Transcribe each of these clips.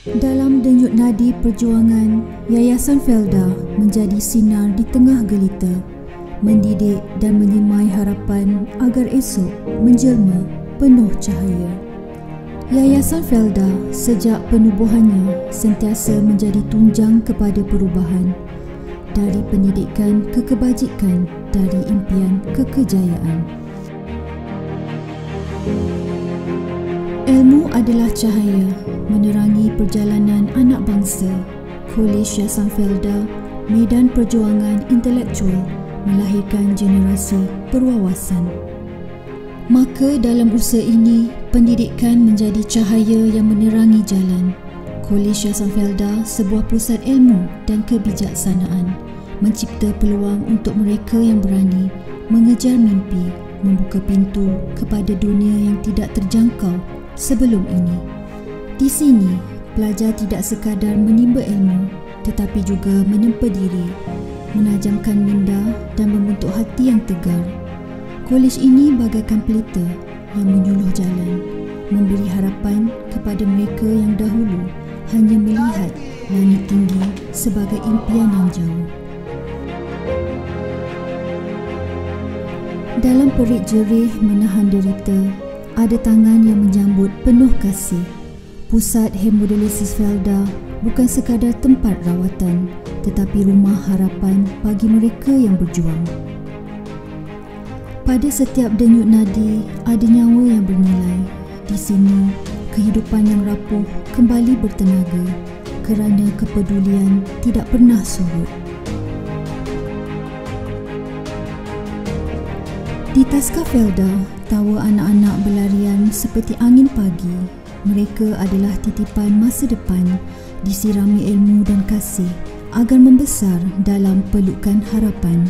Dalam denyut nadi perjuangan, Yayasan Felda menjadi sinar di tengah gelita, mendidik dan menyemai harapan agar esok menjelma penuh cahaya. Yayasan Felda sejak penubuhannya sentiasa menjadi tunjang kepada perubahan, dari pendidikan ke kebajikan, dari impian ke kejayaan. Ilmu adalah cahaya menerangi perjalanan anak bangsa. Kolej Yayasan Felda, medan perjuangan intelektual, melahirkan generasi berwawasan. Maka dalam usaha ini, pendidikan menjadi cahaya yang menerangi jalan. Kolej Yayasan Felda sebuah pusat ilmu dan kebijaksanaan, mencipta peluang untuk mereka yang berani mengejar mimpi, membuka pintu kepada dunia yang tidak terjangkau sebelum ini. Di sini, pelajar tidak sekadar menimba ilmu, tetapi juga menempa diri, menajamkan minda dan membentuk hati yang tegar. Kolej ini bagaikan pelita yang menyuluh jalan, memberi harapan kepada mereka yang dahulu hanya melihat langit tinggi sebagai impian yang jauh. Dalam perik jerih menahan derita, ada tangan yang menyambut penuh kasih. Pusat Hemodialisis Felda bukan sekadar tempat rawatan, tetapi rumah harapan bagi mereka yang berjuang. Pada setiap denyut nadi ada nyawa yang bernilai. Di sini, kehidupan yang rapuh kembali bertenaga kerana kepedulian tidak pernah surut. Di Taska Felda, tawa anak-anak berlarian seperti angin pagi. Mereka adalah titipan masa depan, disirami ilmu dan kasih agar membesar dalam pelukan harapan.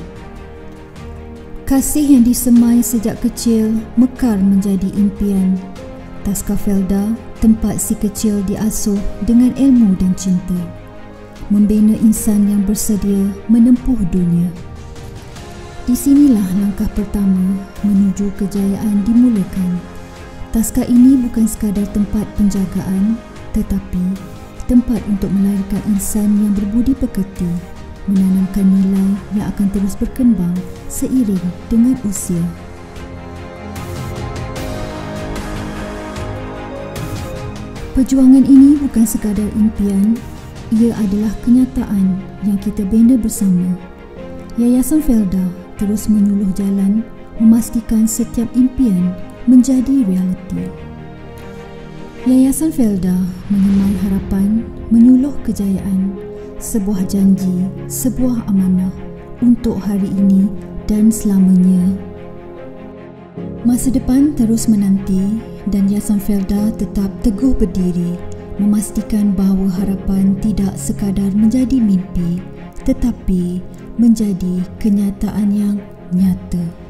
Kasih yang disemai sejak kecil mekar menjadi impian. Taska Felda, tempat si kecil diasuh dengan ilmu dan cinta, membina insan yang bersedia menempuh dunia. Di sinilah langkah pertama menuju kejayaan dimulakan. Taska ini bukan sekadar tempat penjagaan, tetapi tempat untuk melahirkan insan yang berbudi pekerti, menanamkan nilai yang akan terus berkembang seiring dengan usia. Perjuangan ini bukan sekadar impian, ia adalah kenyataan yang kita bina bersama. Yayasan Felda terus menyuluh jalan, memastikan setiap impian menjadi realiti. Yayasan Felda menyemai harapan, menyuluh kejayaan, sebuah janji, sebuah amanah untuk hari ini dan selamanya. Masa depan terus menanti dan Yayasan Felda tetap teguh berdiri, memastikan bahawa harapan tidak sekadar menjadi mimpi, tetapi menjadi kenyataan yang nyata.